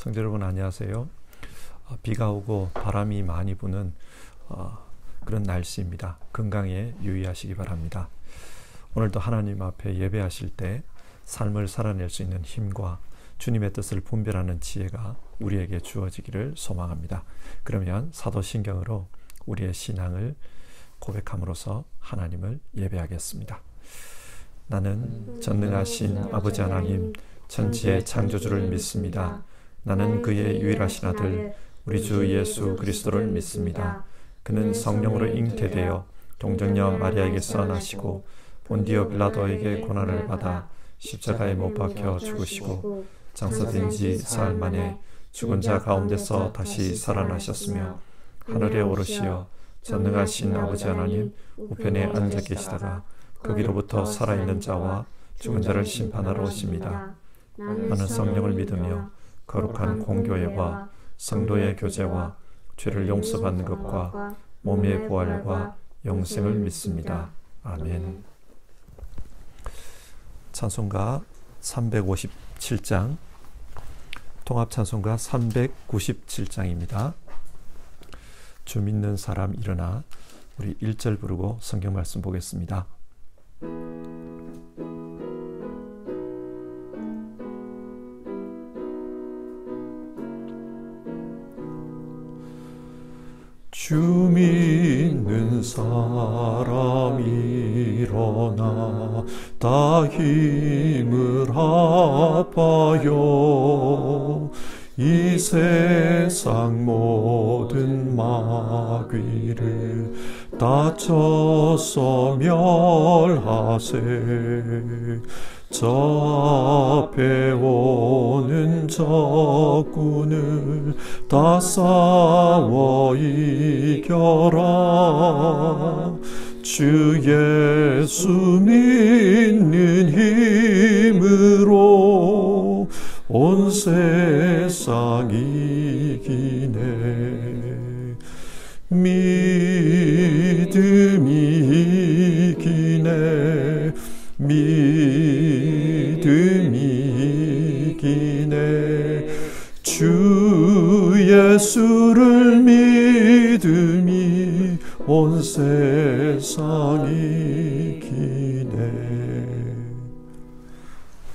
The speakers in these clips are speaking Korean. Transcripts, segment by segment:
성도 여러분 안녕하세요. 비가 오고 바람이 많이 부는 그런 날씨입니다. 건강에 유의하시기 바랍니다. 오늘도 하나님 앞에 예배하실 때 삶을 살아낼 수 있는 힘과 주님의 뜻을 분별하는 지혜가 우리에게 주어지기를 소망합니다. 그러면 사도신경으로 우리의 신앙을 고백함으로써 하나님을 예배하겠습니다. 나는 전능하신 아버지 하나님 천지의 창조주를 믿습니다. 나는 그의 유일하신 아들 우리 주 예수 그리스도를 믿습니다. 그는 성령으로 잉태되어 동정녀 마리아에게서 나시고 본디오 빌라도에게 고난을 받아 십자가에 못 박혀 죽으시고 장사된 지 사흘 만에 죽은 자 가운데서 다시 살아나셨으며 하늘에 오르시어 전능하신 아버지 하나님 우편에 앉아 계시다가 거기로부터 살아있는 자와 죽은 자를 심판하러 오십니다. 나는 성령을 믿으며 거룩한 공교회와 성도의 교제와 죄를 용서받는 것과 몸의 부활과 영생을 믿습니다. 아멘. 찬송가 357장, 통합찬송가 397장입니다. 주 믿는 사람 일어나. 우리 1절 부르고 성경 말씀 보겠습니다. 주 믿는 사람 일어나 다 힘을 합하여 이 세상 모든 마귀를 다쳐서 멸하세. 저 앞에 오는 적군을 다 싸워 이겨라. 주 예수 믿는 힘으로 온 세상 이기네. 믿음이 이기네. 믿음이 이기네. 주 예수를 믿음이 온 세상 이기네.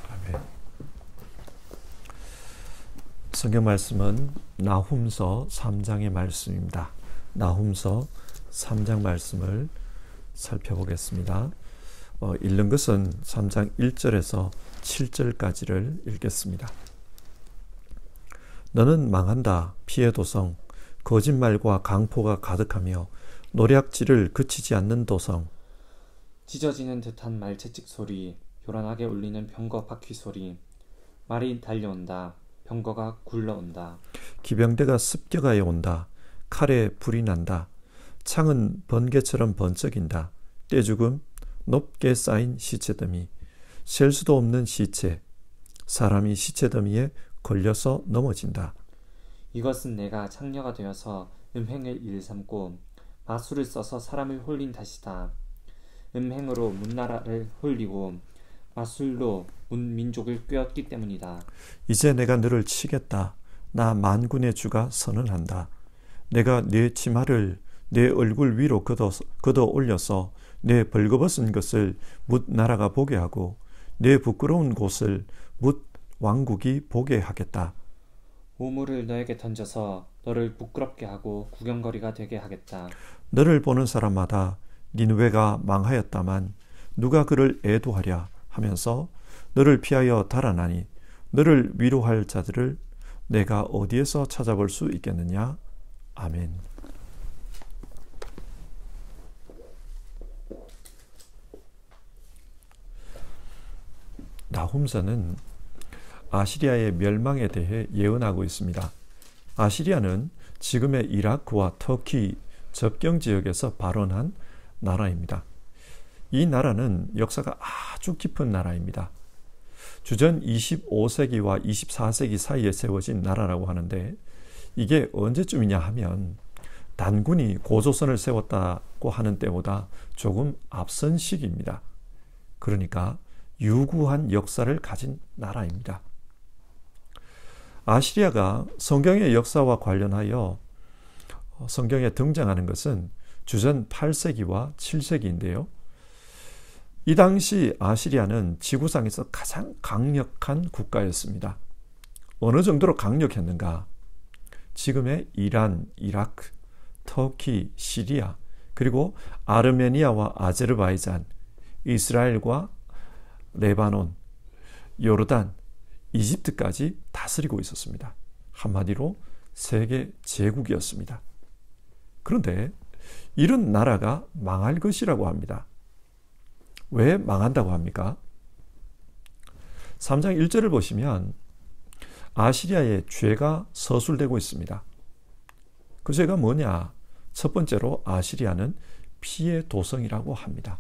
아멘. 성경 말씀은 나훔서 3장의 말씀입니다. 나훔서 3장 말씀을 살펴보겠습니다. 읽는 것은 3장 1절에서 7절까지를 읽겠습니다. 너는 망한다. 피해 도성. 거짓말과 강포가 가득하며 노략질을 그치지 않는 도성. 찢어지는 듯한 말채찍 소리, 요란하게 울리는 병거 바퀴 소리. 말이 달려온다. 병거가 굴러온다. 기병대가 습격하여 온다. 칼에 불이 난다. 창은 번개처럼 번쩍인다. 떼죽음, 높게 쌓인 시체더미, 셀 수도 없는 시체. 사람이 시체더미에 걸려서 넘어진다. 이것은 내가 창녀가 되어서 음행을 일삼고 마술을 써서 사람을 홀린 탓이다. 음행으로 문나라를 홀리고 마술로 문민족을 꿰었기 때문이다. 이제 내가 너를 치겠다. 나 만군의 주가 선언한다. 내가 네 치마를 내 얼굴 위로 걷어 올려서 내 벌거벗은 것을 뭇 나라가 보게 하고 내 부끄러운 곳을 뭇 왕국이 보게 하겠다. 우물을 너에게 던져서 너를 부끄럽게 하고 구경거리가 되게 하겠다. 너를 보는 사람마다 니느웨가 망하였다만 누가 그를 애도하랴 하면서 너를 피하여 달아나니 너를 위로할 자들을 내가 어디에서 찾아볼 수 있겠느냐. 아멘. 나훔서는 아시리아의 멸망에 대해 예언하고 있습니다. 아시리아는 지금의 이라크와 터키 접경 지역에서 발원한 나라입니다. 이 나라는 역사가 아주 깊은 나라입니다. 주전 25세기와 24세기 사이에 세워진 나라라고 하는데 이게 언제쯤이냐 하면 단군이 고조선을 세웠다고 하는 때보다 조금 앞선 시기입니다. 그러니까 유구한 역사를 가진 나라입니다. 아시리아가 성경의 역사와 관련하여 성경에 등장하는 것은 주전 8세기와 7세기인데요. 이 당시 아시리아는 지구상에서 가장 강력한 국가였습니다. 어느 정도로 강력했는가? 지금의 이란, 이라크, 터키, 시리아, 그리고 아르메니아와 아제르바이잔, 이스라엘과 레바논, 요르단, 이집트까지 다스리고 있었습니다. 한마디로 세계 제국이었습니다. 그런데 이런 나라가 망할 것이라고 합니다. 왜 망한다고 합니까? 3장 1절을 보시면 아시리아의 죄가 서술되고 있습니다. 그 죄가 뭐냐? 첫 번째로 아시리아는 피의 도성이라고 합니다.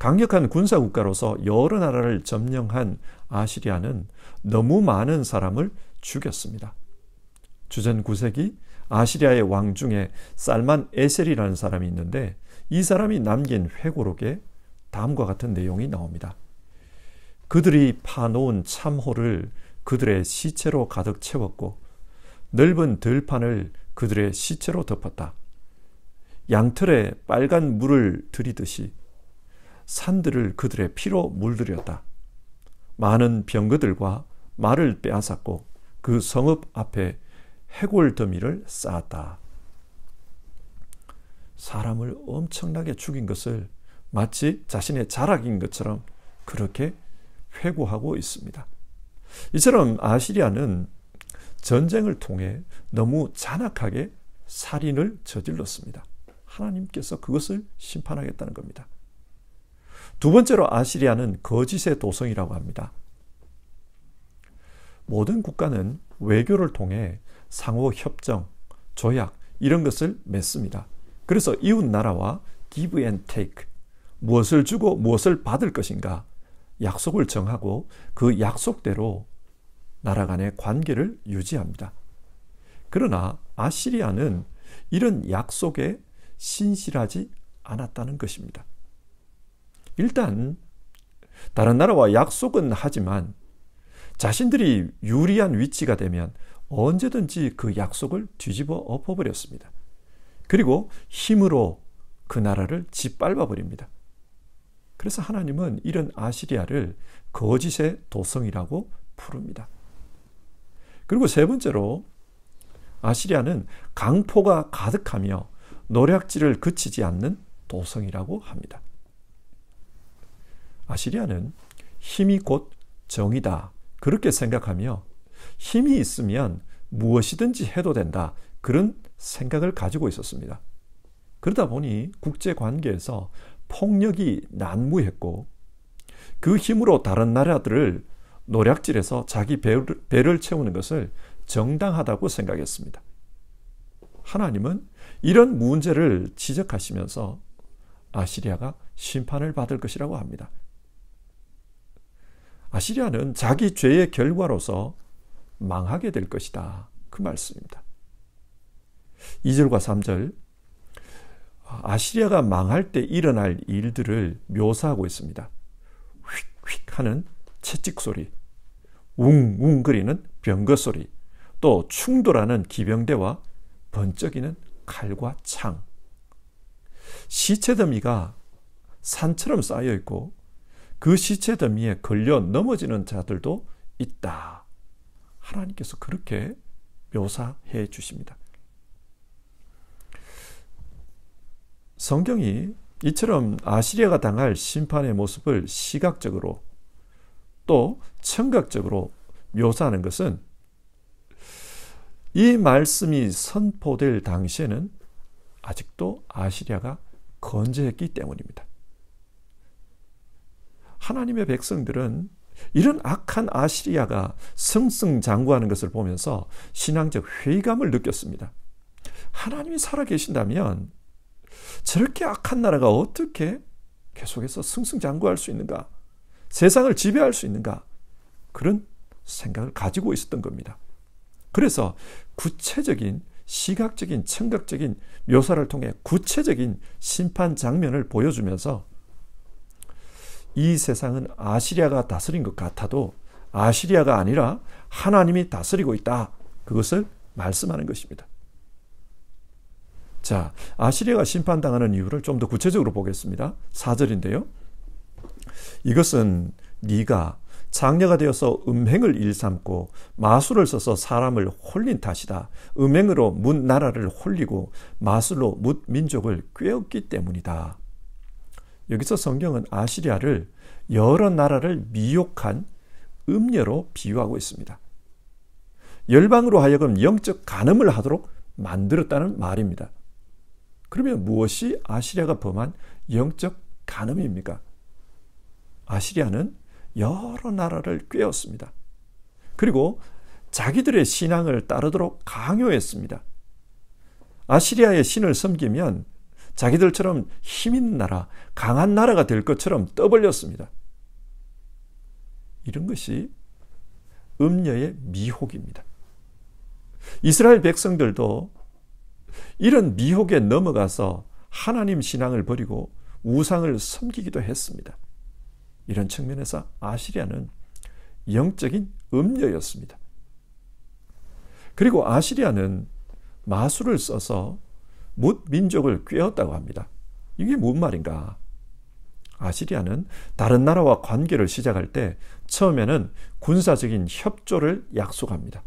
강력한 군사국가로서 여러 나라를 점령한 아시리아는 너무 많은 사람을 죽였습니다. 주전 9세기 아시리아의 왕 중에 살만 에셀이라는 사람이 있는데 이 사람이 남긴 회고록에 다음과 같은 내용이 나옵니다. 그들이 파놓은 참호를 그들의 시체로 가득 채웠고 넓은 들판을 그들의 시체로 덮었다. 양털에 빨간 물을 들이듯이 산들을 그들의 피로 물들였다. 많은 병거들과 말을 빼앗았고 그 성읍 앞에 해골 더미를 쌓았다. 사람을 엄청나게 죽인 것을 마치 자신의 자락인 것처럼 그렇게 회고하고 있습니다. 이처럼 아시리아는 전쟁을 통해 너무 잔악하게 살인을 저질렀습니다. 하나님께서 그것을 심판하겠다는 겁니다. 두 번째로 아시리아는 거짓의 도성이라고 합니다. 모든 국가는 외교를 통해 상호 협정, 조약 이런 것을 맺습니다. 그래서 이웃 나라와 give and take, 무엇을 주고 무엇을 받을 것인가 약속을 정하고 그 약속대로 나라 간의 관계를 유지합니다. 그러나 아시리아는 이런 약속에 신실하지 않았다는 것입니다. 일단 다른 나라와 약속은 하지만 자신들이 유리한 위치가 되면 언제든지 그 약속을 뒤집어 엎어버렸습니다. 그리고 힘으로 그 나라를 짓밟아 버립니다. 그래서 하나님은 이런 아시리아를 거짓의 도성이라고 부릅니다. 그리고 세 번째로 아시리아는 강포가 가득하며 노략질을 그치지 않는 도성이라고 합니다. 아시리아는 힘이 곧 정의다 그렇게 생각하며 힘이 있으면 무엇이든지 해도 된다 그런 생각을 가지고 있었습니다. 그러다 보니 국제관계에서 폭력이 난무했고 그 힘으로 다른 나라들을 노략질해서 자기 배를 채우는 것을 정당하다고 생각했습니다. 하나님은 이런 문제를 지적하시면서 아시리아가 심판을 받을 것이라고 합니다. 아시리아는 자기 죄의 결과로서 망하게 될 것이다. 그 말씀입니다. 2절과 3절 아시리아가 망할 때 일어날 일들을 묘사하고 있습니다. 휙휙 하는 채찍 소리, 웅웅거리는 병거 소리, 또 충돌하는 기병대와 번쩍이는 칼과 창. 시체 더미가 산처럼 쌓여 있고 그 시체 더미에 걸려 넘어지는 자들도 있다. 하나님께서 그렇게 묘사해 주십니다. 성경이 이처럼 아시리아가 당할 심판의 모습을 시각적으로 또 청각적으로 묘사하는 것은 이 말씀이 선포될 당시에는 아직도 아시리아가 건재했기 때문입니다. 하나님의 백성들은 이런 악한 아시리아가 승승장구하는 것을 보면서 신앙적 회의감을 느꼈습니다. 하나님이 살아계신다면 저렇게 악한 나라가 어떻게 계속해서 승승장구할 수 있는가? 세상을 지배할 수 있는가? 그런 생각을 가지고 있었던 겁니다. 그래서 구체적인 시각적인 청각적인 묘사를 통해 구체적인 심판 장면을 보여주면서 이 세상은 아시리아가 다스린 것 같아도 아시리아가 아니라 하나님이 다스리고 있다. 그것을 말씀하는 것입니다. 자, 아시리아가 심판당하는 이유를 좀 더 구체적으로 보겠습니다. 4절인데요. 이것은 네가 장녀가 되어서 음행을 일삼고 마술을 써서 사람을 홀린 탓이다. 음행으로 뭇 나라를 홀리고 마술로 뭇 민족을 꾀었기 때문이다. 여기서 성경은 아시리아를 여러 나라를 미혹한 음녀로 비유하고 있습니다. 열방으로 하여금 영적 간음을 하도록 만들었다는 말입니다. 그러면 무엇이 아시리아가 범한 영적 간음입니까? 아시리아는 여러 나라를 꾀었습니다. 그리고 자기들의 신앙을 따르도록 강요했습니다. 아시리아의 신을 섬기면 자기들처럼 힘 있는 나라, 강한 나라가 될 것처럼 떠벌렸습니다. 이런 것이 음녀의 미혹입니다. 이스라엘 백성들도 이런 미혹에 넘어가서 하나님 신앙을 버리고 우상을 섬기기도 했습니다. 이런 측면에서 아시리아는 영적인 음녀였습니다. 그리고 아시리아는 마술을 써서 뭇 민족을 꾀었다고 합니다. 이게 무슨 말인가? 아시리아는 다른 나라와 관계를 시작할 때 처음에는 군사적인 협조를 약속합니다.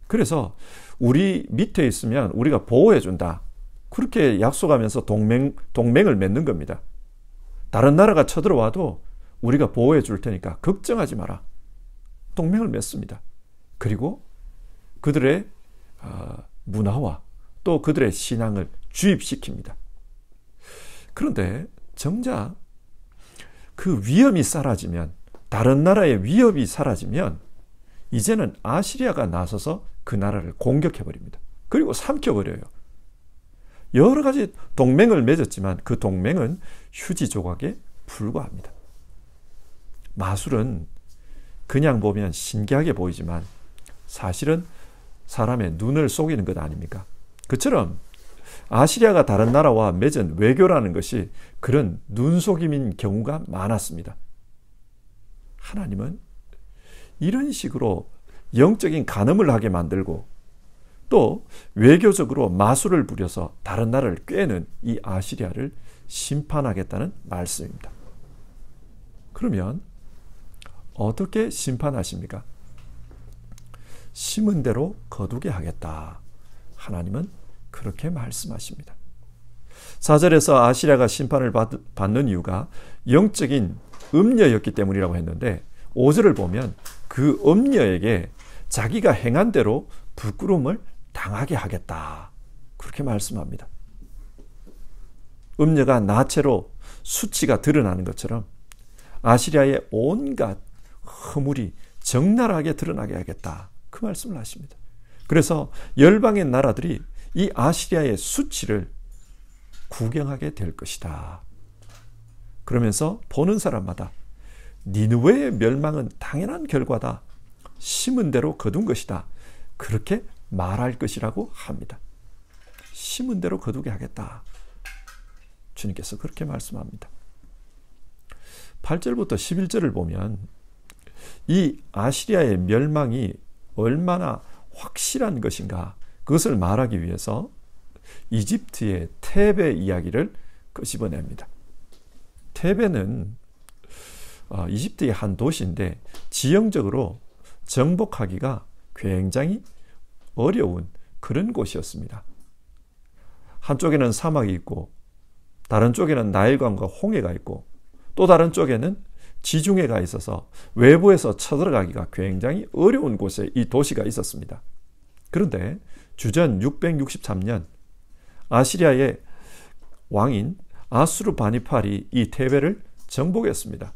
그래서 우리 밑에 있으면 우리가 보호해준다. 그렇게 약속하면서 동맹을 맺는 겁니다. 다른 나라가 쳐들어와도 우리가 보호해 줄 테니까 걱정하지 마라. 동맹을 맺습니다. 그리고 그들의 문화와 또 그들의 신앙을 주입시킵니다. 그런데 정작 그 위험이 사라지면, 다른 나라의 위협이 사라지면 이제는 아시리아가 나서서 그 나라를 공격해버립니다. 그리고 삼켜버려요. 여러 가지 동맹을 맺었지만 그 동맹은 휴지 조각에 불과합니다. 마술은 그냥 보면 신기하게 보이지만 사실은 사람의 눈을 속이는 것 아닙니까? 그처럼 아시리아가 다른 나라와 맺은 외교라는 것이 그런 눈속임인 경우가 많았습니다. 하나님은 이런 식으로 영적인 간음을 하게 만들고 또 외교적으로 마술을 부려서 다른 나라를 꾀는 이 아시리아를 심판하겠다는 말씀입니다. 그러면 어떻게 심판하십니까? 심은 대로 거두게 하겠다. 하나님은 그렇게 말씀하십니다. 4절에서 아시리아가 심판을 받는 이유가 영적인 음녀였기 때문이라고 했는데 5절을 보면 그 음녀에게 자기가 행한 대로 부끄러움을 당하게 하겠다. 그렇게 말씀합니다. 음녀가 나체로 수치가 드러나는 것처럼 아시리아의 온갖 허물이 적나라하게 드러나게 하겠다. 그 말씀을 하십니다. 그래서 열방의 나라들이 이 아시리아의 수치를 구경하게 될 것이다. 그러면서 보는 사람마다 니느웨의 멸망은 당연한 결과다. 심은 대로 거둔 것이다. 그렇게 말할 것이라고 합니다. 심은 대로 거두게 하겠다. 주님께서 그렇게 말씀합니다. 8절부터 11절을 보면 이 아시리아의 멸망이 얼마나 확실한 것인가 그것을 말하기 위해서 이집트의 테베 이야기를 끄집어냅니다. 테베는 이집트의 한 도시인데 지형적으로 정복하기가 굉장히 어려운 그런 곳이었습니다. 한쪽에는 사막이 있고 다른 쪽에는 나일강과 홍해가 있고 또 다른 쪽에는 지중해가 있어서 외부에서 쳐들어가기가 굉장히 어려운 곳에 이 도시가 있었습니다. 그런데 주전 663년 아시리아의 왕인 아수르바니팔이 이 테베를 정복했습니다.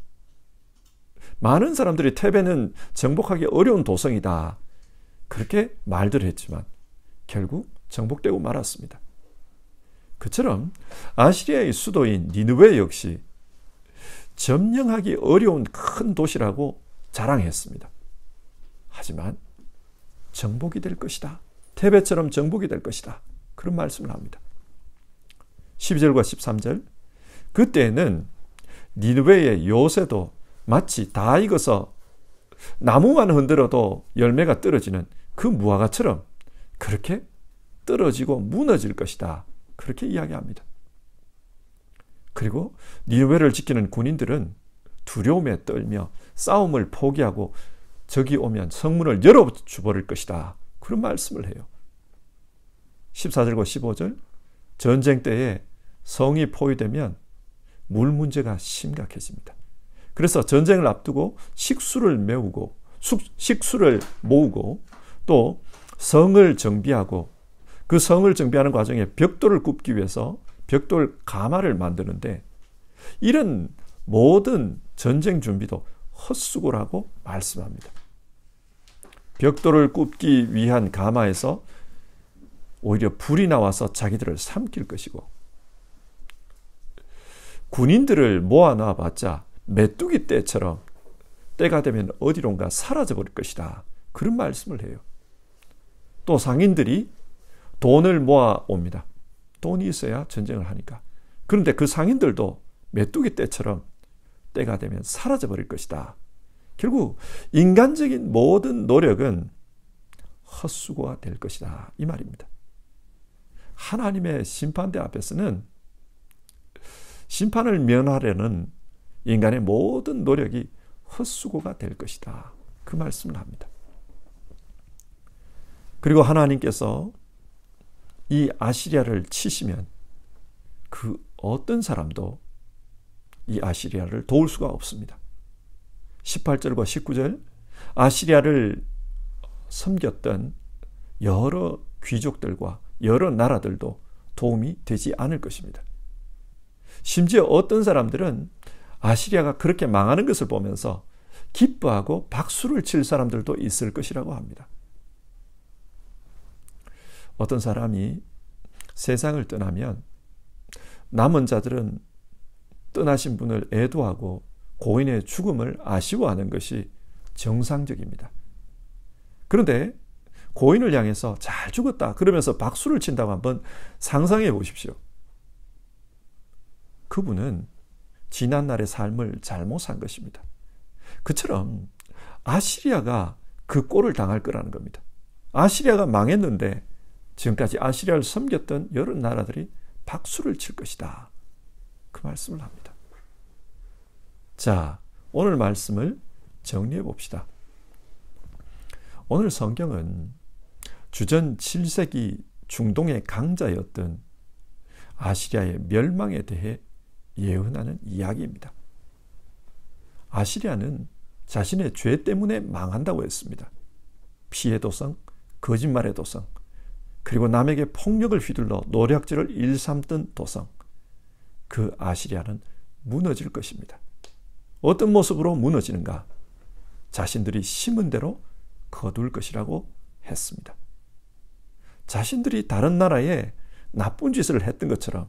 많은 사람들이 테베는 정복하기 어려운 도성이다. 그렇게 말들 했지만 결국 정복되고 말았습니다. 그처럼 아시리아의 수도인 니느웨 역시 점령하기 어려운 큰 도시라고 자랑했습니다. 하지만 정복이 될 것이다. 테베처럼 정복이 될 것이다. 그런 말씀을 합니다. 12절과 13절 그때는 니느웨의 요새도 마치 다 익어서 나무만 흔들어도 열매가 떨어지는 그 무화과처럼 그렇게 떨어지고 무너질 것이다. 그렇게 이야기합니다. 그리고 니느웨를 지키는 군인들은 두려움에 떨며 싸움을 포기하고 적이 오면 성문을 열어버릴 것이다. 그런 말씀을 해요. 14절과 15절, 전쟁 때에 성이 포위되면 물 문제가 심각해집니다. 그래서 전쟁을 앞두고 식수를 모으고 또 성을 정비하고 그 성을 정비하는 과정에 벽돌을 굽기 위해서 벽돌 가마를 만드는데 이런 모든 전쟁 준비도 헛수고라고 말씀합니다. 벽돌을 굽기 위한 가마에서 오히려 불이 나와서 자기들을 삼킬 것이고 군인들을 모아놔 봤자 메뚜기 떼처럼 때가 되면 어디론가 사라져버릴 것이다. 그런 말씀을 해요. 또 상인들이 돈을 모아옵니다. 돈이 있어야 전쟁을 하니까. 그런데 그 상인들도 메뚜기 떼처럼 때가 되면 사라져버릴 것이다. 결국 인간적인 모든 노력은 헛수고가 될 것이다. 이 말입니다. 하나님의 심판대 앞에서는 심판을 면하려는 인간의 모든 노력이 헛수고가 될 것이다. 그 말씀을 합니다. 그리고 하나님께서 이 아시리아를 치시면 그 어떤 사람도 이 아시리아를 도울 수가 없습니다. 18절과 19절, 아시리아를 섬겼던 여러 귀족들과 여러 나라들도 도움이 되지 않을 것입니다. 심지어 어떤 사람들은 아시리아가 그렇게 망하는 것을 보면서 기뻐하고 박수를 칠 사람들도 있을 것이라고 합니다. 어떤 사람이 세상을 떠나면 남은 자들은 떠나신 분을 애도하고 고인의 죽음을 아쉬워하는 것이 정상적입니다. 그런데 고인을 향해서 잘 죽었다 그러면서 박수를 친다고 한번 상상해 보십시오. 그분은 지난날의 삶을 잘못 산 것입니다. 그처럼 아시리아가 그 꼴을 당할 거라는 겁니다. 아시리아가 망했는데 지금까지 아시리아를 섬겼던 여러 나라들이 박수를 칠 것이다. 그 말씀을 합니다. 자, 오늘 말씀을 정리해 봅시다. 오늘 성경은 주전 7세기 중동의 강자였던 아시리아의 멸망에 대해 예언하는 이야기입니다. 아시리아는 자신의 죄 때문에 망한다고 했습니다. 피해 도성, 거짓말의 도성, 그리고 남에게 폭력을 휘둘러 노략질을 일삼던 도성, 그 아시리아는 무너질 것입니다. 어떤 모습으로 무너지는가? 자신들이 심은 대로 거둘 것이라고 했습니다. 자신들이 다른 나라에 나쁜 짓을 했던 것처럼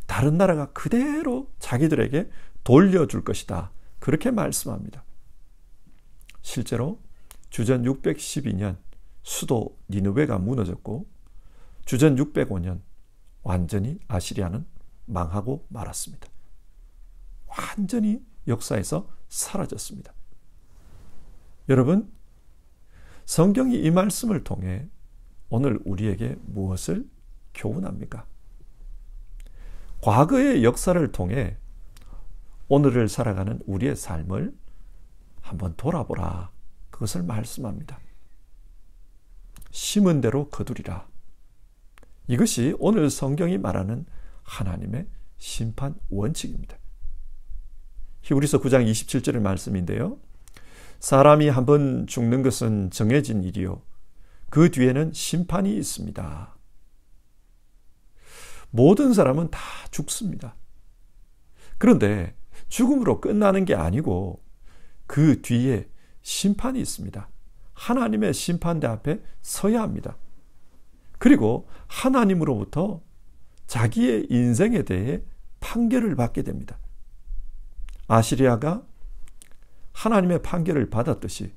다른 나라가 그대로 자기들에게 돌려줄 것이다. 그렇게 말씀합니다. 실제로 주전 612년 수도 니느웨가 무너졌고 주전 605년 완전히 아시리아는 망하고 말았습니다. 완전히 역사에서 사라졌습니다. 여러분, 성경이 이 말씀을 통해 오늘 우리에게 무엇을 교훈합니까? 과거의 역사를 통해 오늘을 살아가는 우리의 삶을 한번 돌아보라. 그것을 말씀합니다. 심은 대로 거두리라. 이것이 오늘 성경이 말하는 하나님의 심판 원칙입니다. 히브리서 9장 27절의 말씀인데요. 사람이 한번 죽는 것은 정해진 일이요 그 뒤에는 심판이 있습니다. 모든 사람은 다 죽습니다. 그런데 죽음으로 끝나는 게 아니고 그 뒤에 심판이 있습니다. 하나님의 심판대 앞에 서야 합니다. 그리고 하나님으로부터 자기의 인생에 대해 판결을 받게 됩니다. 아시리아가 하나님의 판결을 받았듯이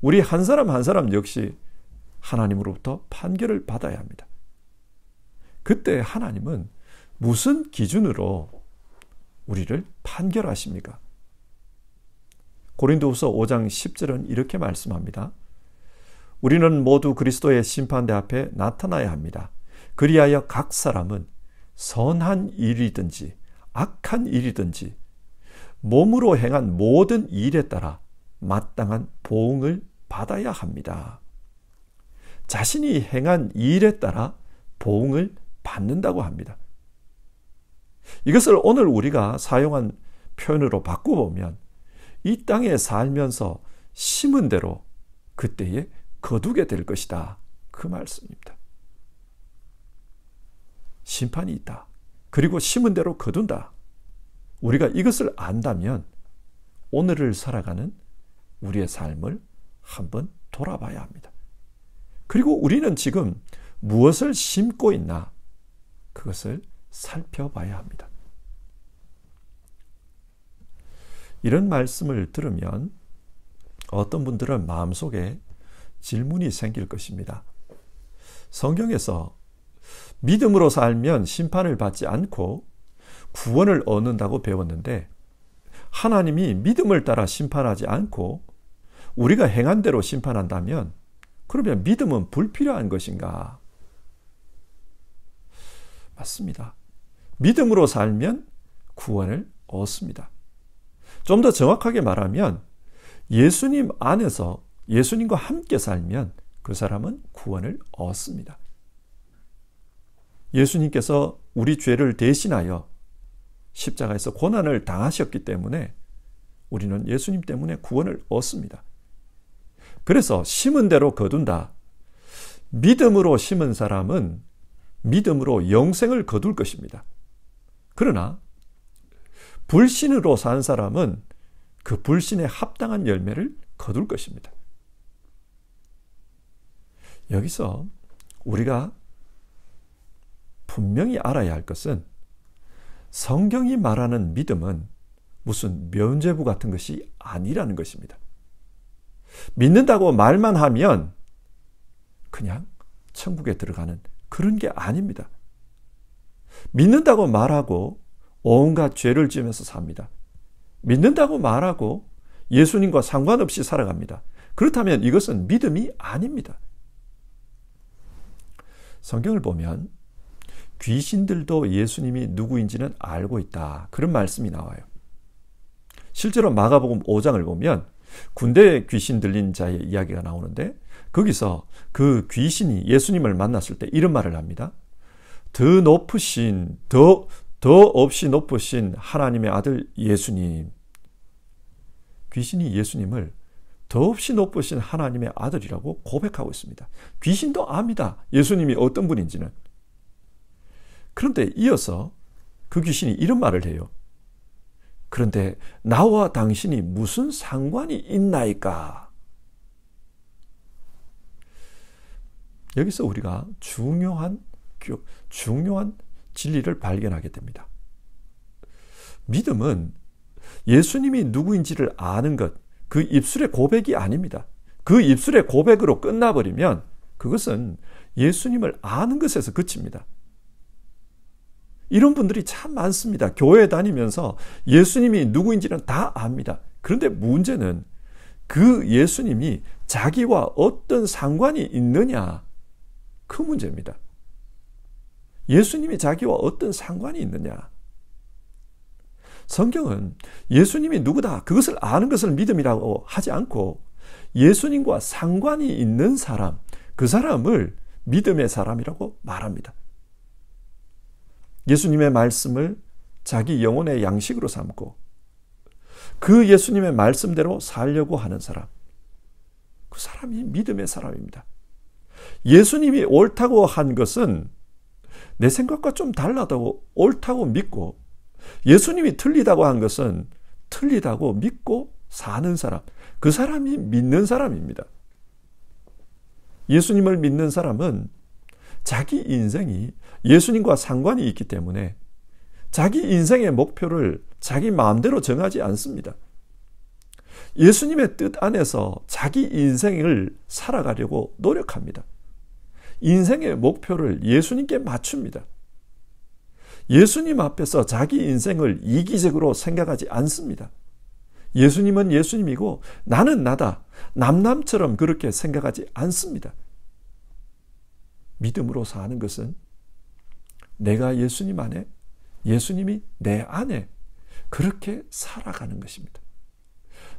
우리 한 사람 한 사람 역시 하나님으로부터 판결을 받아야 합니다. 그때 하나님은 무슨 기준으로 우리를 판결하십니까? 고린도후서 5장 10절은 이렇게 말씀합니다. 우리는 모두 그리스도의 심판대 앞에 나타나야 합니다. 그리하여 각 사람은 선한 일이든지 악한 일이든지 몸으로 행한 모든 일에 따라 마땅한 보응을 받아야 합니다. 자신이 행한 일에 따라 보응을 받는다고 합니다. 이것을 오늘 우리가 사용한 표현으로 바꿔보면 이 땅에 살면서 심은 대로 그때에 거두게 될 것이다. 그 말씀입니다. 심판이 있다. 그리고 심은 대로 거둔다. 우리가 이것을 안다면 오늘을 살아가는 우리의 삶을 한번 돌아봐야 합니다. 그리고 우리는 지금 무엇을 심고 있나 그것을 살펴봐야 합니다. 이런 말씀을 들으면 어떤 분들은 마음속에 질문이 생길 것입니다. 성경에서 믿음으로 살면 심판을 받지 않고 구원을 얻는다고 배웠는데 하나님이 믿음을 따라 심판하지 않고 우리가 행한 대로 심판한다면 그러면 믿음은 불필요한 것인가? 맞습니다. 믿음으로 살면 구원을 얻습니다. 좀 더 정확하게 말하면 예수님 안에서 예수님과 함께 살면 그 사람은 구원을 얻습니다. 예수님께서 우리 죄를 대신하여 십자가에서 고난을 당하셨기 때문에 우리는 예수님 때문에 구원을 얻습니다. 그래서 심은 대로 거둔다. 믿음으로 심은 사람은 믿음으로 영생을 거둘 것입니다. 그러나 불신으로 산 사람은 그 불신에 합당한 열매를 거둘 것입니다. 여기서 우리가 분명히 알아야 할 것은 성경이 말하는 믿음은 무슨 면죄부 같은 것이 아니라는 것입니다. 믿는다고 말만 하면 그냥 천국에 들어가는 그런 게 아닙니다. 믿는다고 말하고 온갖 죄를 지으면서 삽니다. 믿는다고 말하고 예수님과 상관없이 살아갑니다. 그렇다면 이것은 믿음이 아닙니다. 성경을 보면 귀신들도 예수님이 누구인지는 알고 있다. 그런 말씀이 나와요. 실제로 마가복음 5장을 보면 군대에 귀신 들린 자의 이야기가 나오는데 거기서 그 귀신이 예수님을 만났을 때 이런 말을 합니다. 더 없이 높으신 하나님의 아들 예수님. 귀신이 예수님을 더없이 높으신 하나님의 아들이라고 고백하고 있습니다. 귀신도 압니다. 예수님이 어떤 분인지는. 그런데 이어서 그 귀신이 이런 말을 해요. 그런데 나와 당신이 무슨 상관이 있나이까? 여기서 우리가 중요한 진리를 발견하게 됩니다. 믿음은 예수님이 누구인지를 아는 것, 그 입술의 고백이 아닙니다. 그 입술의 고백으로 끝나버리면 그것은 예수님을 아는 것에서 그칩니다. 이런 분들이 참 많습니다. 교회 다니면서 예수님이 누구인지는 다 압니다. 그런데 문제는 그 예수님이 자기와 어떤 상관이 있느냐, 그 문제입니다. 예수님이 자기와 어떤 상관이 있느냐. 성경은 예수님이 누구다, 그것을 아는 것을 믿음이라고 하지 않고 예수님과 상관이 있는 사람, 그 사람을 믿음의 사람이라고 말합니다. 예수님의 말씀을 자기 영혼의 양식으로 삼고 그 예수님의 말씀대로 살려고 하는 사람, 그 사람이 믿음의 사람입니다. 예수님이 옳다고 한 것은 내 생각과 좀 달라도 옳다고 믿고 예수님이 틀리다고 한 것은 틀리다고 믿고 사는 사람, 그 사람이 믿는 사람입니다. 예수님을 믿는 사람은 자기 인생이 예수님과 상관이 있기 때문에 자기 인생의 목표를 자기 마음대로 정하지 않습니다. 예수님의 뜻 안에서 자기 인생을 살아가려고 노력합니다. 인생의 목표를 예수님께 맞춥니다. 예수님 앞에서 자기 인생을 이기적으로 생각하지 않습니다. 예수님은 예수님이고 나는 나다. 남남처럼 그렇게 생각하지 않습니다. 믿음으로 사는 것은 내가 예수님 안에, 예수님이 내 안에 그렇게 살아가는 것입니다.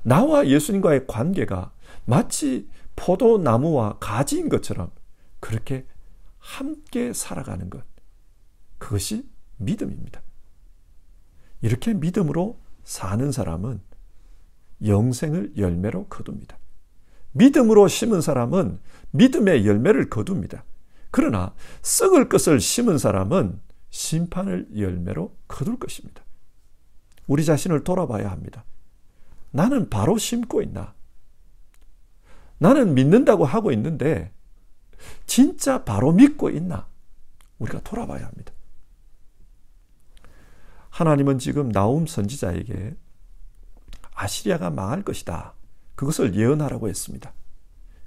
나와 예수님과의 관계가 마치 포도나무와 가지인 것처럼 그렇게 함께 살아가는 것, 그것이 믿음입니다. 이렇게 믿음으로 사는 사람은 영생을 열매로 거둡니다. 믿음으로 심은 사람은 믿음의 열매를 거둡니다. 그러나 썩을 것을 심은 사람은 심판을 열매로 거둘 것입니다. 우리 자신을 돌아봐야 합니다. 나는 바로 심고 있나? 나는 믿는다고 하고 있는데 진짜 바로 믿고 있나? 우리가 돌아봐야 합니다. 하나님은 지금 나훔 선지자에게 아시리아가 망할 것이다, 그것을 예언하라고 했습니다.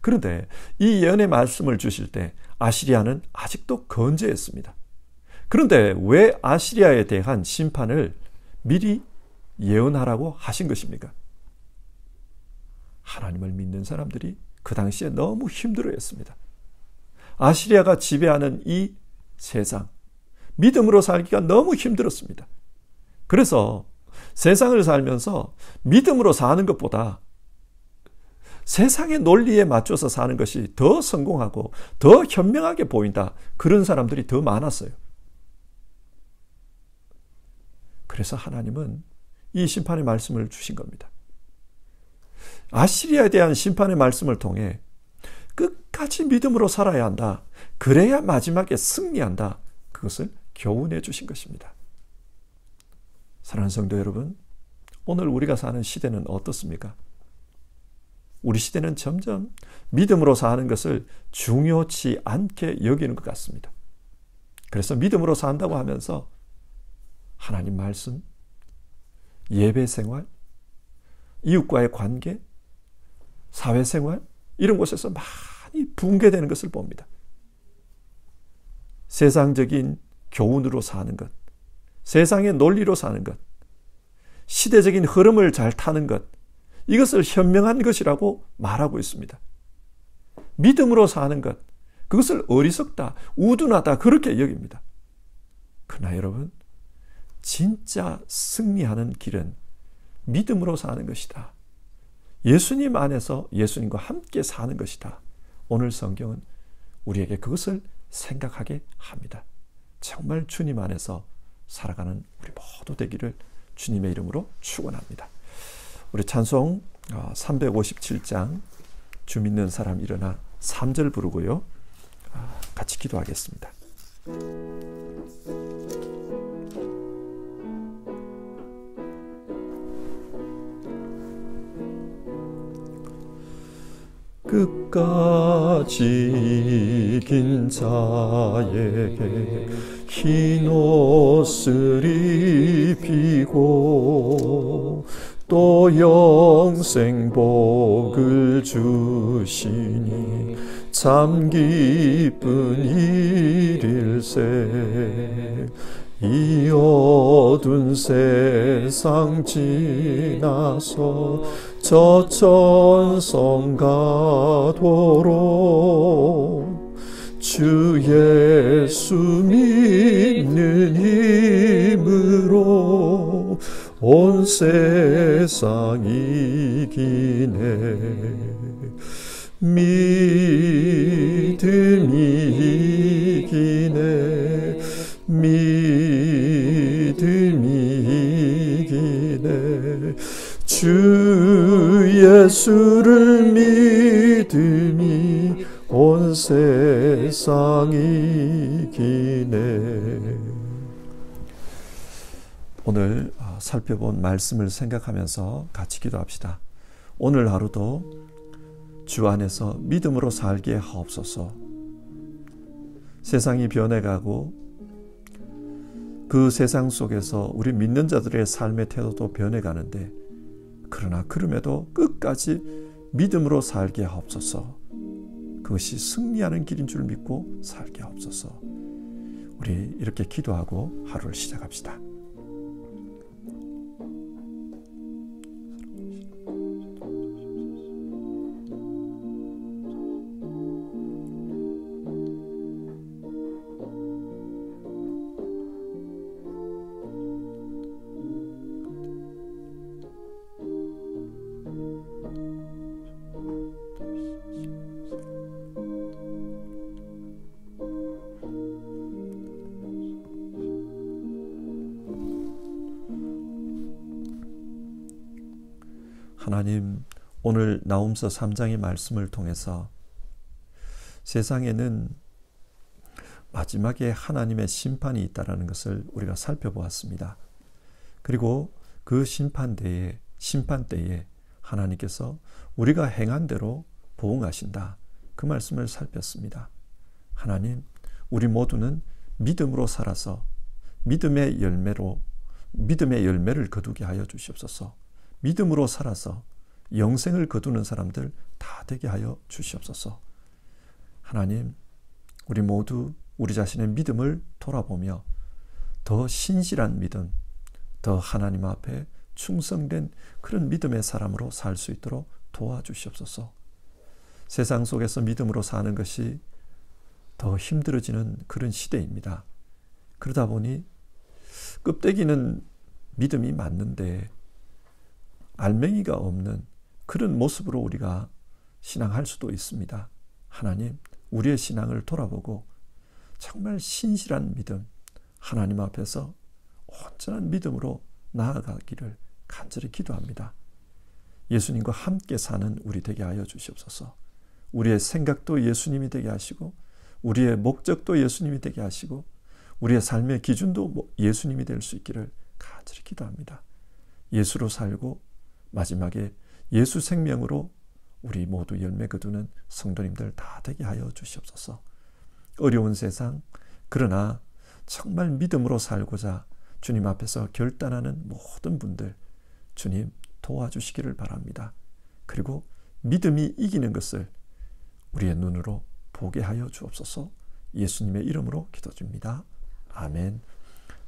그런데 이 예언의 말씀을 주실 때 아시리아는 아직도 건재했습니다. 그런데 왜 아시리아에 대한 심판을 미리 예언하라고 하신 것입니까? 하나님을 믿는 사람들이 그 당시에 너무 힘들어했습니다. 아시리아가 지배하는 이 세상, 믿음으로 살기가 너무 힘들었습니다. 그래서 세상을 살면서 믿음으로 사는 것보다 세상의 논리에 맞춰서 사는 것이 더 성공하고 더 현명하게 보인다, 그런 사람들이 더 많았어요. 그래서 하나님은 이 심판의 말씀을 주신 겁니다. 아시리아에 대한 심판의 말씀을 통해 끝까지 믿음으로 살아야 한다, 그래야 마지막에 승리한다, 그것을 교훈해 주신 것입니다. 사랑하는 성도 여러분, 오늘 우리가 사는 시대는 어떻습니까? 우리 시대는 점점 믿음으로 사는 것을 중요치 않게 여기는 것 같습니다. 그래서 믿음으로 산다고 하면서 하나님 말씀, 예배 생활, 이웃과의 관계, 사회생활, 이런 곳에서 많이 붕괴되는 것을 봅니다. 세상적인 교훈으로 사는 것, 세상의 논리로 사는 것, 시대적인 흐름을 잘 타는 것, 이것을 현명한 것이라고 말하고 있습니다. 믿음으로 사는 것, 그것을 어리석다, 우둔하다, 그렇게 여깁니다. 그러나 여러분, 진짜 승리하는 길은 믿음으로 사는 것이다. 예수님 안에서 예수님과 함께 사는 것이다. 오늘 성경은 우리에게 그것을 생각하게 합니다. 정말 주님 안에서 살아가는 우리 모두 되기를 주님의 이름으로 축원합니다. 우리 찬송 357장 주 믿는 사람 일어나 3절 부르고요, 같이 기도하겠습니다. 끝까지 이긴 자에게 흰 옷을 입히고 또 영생 복을 주시니 참 기쁜 일일세. 이 어두운 세상 지나서 저 천성 가도록 주 예수 믿는 힘으로 온 세상 이기네. 믿음이 이기네. 믿음이 이기네. 주 예수를 믿음이 온 세상 이기네. 오늘 살펴본 말씀을 생각하면서 같이 기도합시다. 오늘 하루도 주 안에서 믿음으로 살게 하옵소서. 세상이 변해가고 그 세상 속에서 우리 믿는 자들의 삶의 태도도 변해가는데, 그러나 그럼에도 끝까지 믿음으로 살게 하옵소서. 그것이 승리하는 길인 줄 믿고 살게 하옵소서. 우리 이렇게 기도하고 하루를 시작합시다. 하나님, 오늘 나홈서 3장의 말씀을 통해서 세상에는 마지막에 하나님의 심판이 있다는 것을 우리가 살펴보았습니다. 그리고 그 심판 때에 하나님께서 우리가 행한 대로 보응하신다. 그 말씀을 살폈습니다. 하나님, 우리 모두는 믿음으로 살아서 믿음의 열매를 거두게 하여 주시옵소서. 믿음으로 살아서 영생을 거두는 사람들 다 되게 하여 주시옵소서. 하나님, 우리 모두 우리 자신의 믿음을 돌아보며 더 신실한 믿음, 더 하나님 앞에 충성된 그런 믿음의 사람으로 살 수 있도록 도와주시옵소서. 세상 속에서 믿음으로 사는 것이 더 힘들어지는 그런 시대입니다. 그러다 보니 껍데기는 믿음이 맞는데 알맹이가 없는 그런 모습으로 우리가 신앙할 수도 있습니다. 하나님, 우리의 신앙을 돌아보고 정말 신실한 믿음, 하나님 앞에서 온전한 믿음으로 나아가기를 간절히 기도합니다. 예수님과 함께 사는 우리 되게 하여 주시옵소서. 우리의 생각도 예수님이 되게 하시고 우리의 목적도 예수님이 되게 하시고 우리의 삶의 기준도 예수님이 될 수 있기를 간절히 기도합니다. 예수로 살고 마지막에 예수 생명으로 우리 모두 열매 거두는 성도님들 다 되게 하여 주시옵소서. 어려운 세상, 그러나 정말 믿음으로 살고자 주님 앞에서 결단하는 모든 분들 주님 도와주시기를 바랍니다. 그리고 믿음이 이기는 것을 우리의 눈으로 보게 하여 주옵소서. 예수님의 이름으로 기도드립니다. 아멘.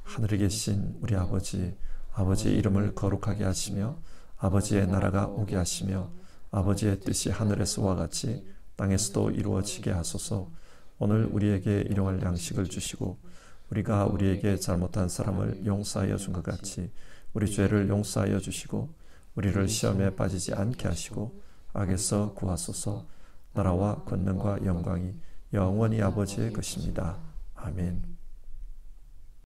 하늘에 계신 우리 아버지의 이름을 거룩하게 하시며 아버지의 나라가 오게 하시며 아버지의 뜻이 하늘에서와 같이 땅에서도 이루어지게 하소서. 오늘 우리에게 일용할 양식을 주시고 우리가 우리에게 잘못한 사람을 용서하여 준 것 같이 우리 죄를 용서하여 주시고 우리를 시험에 빠지지 않게 하시고 악에서 구하소서. 나라와 권능과 영광이 영원히 아버지의 것입니다. 아멘.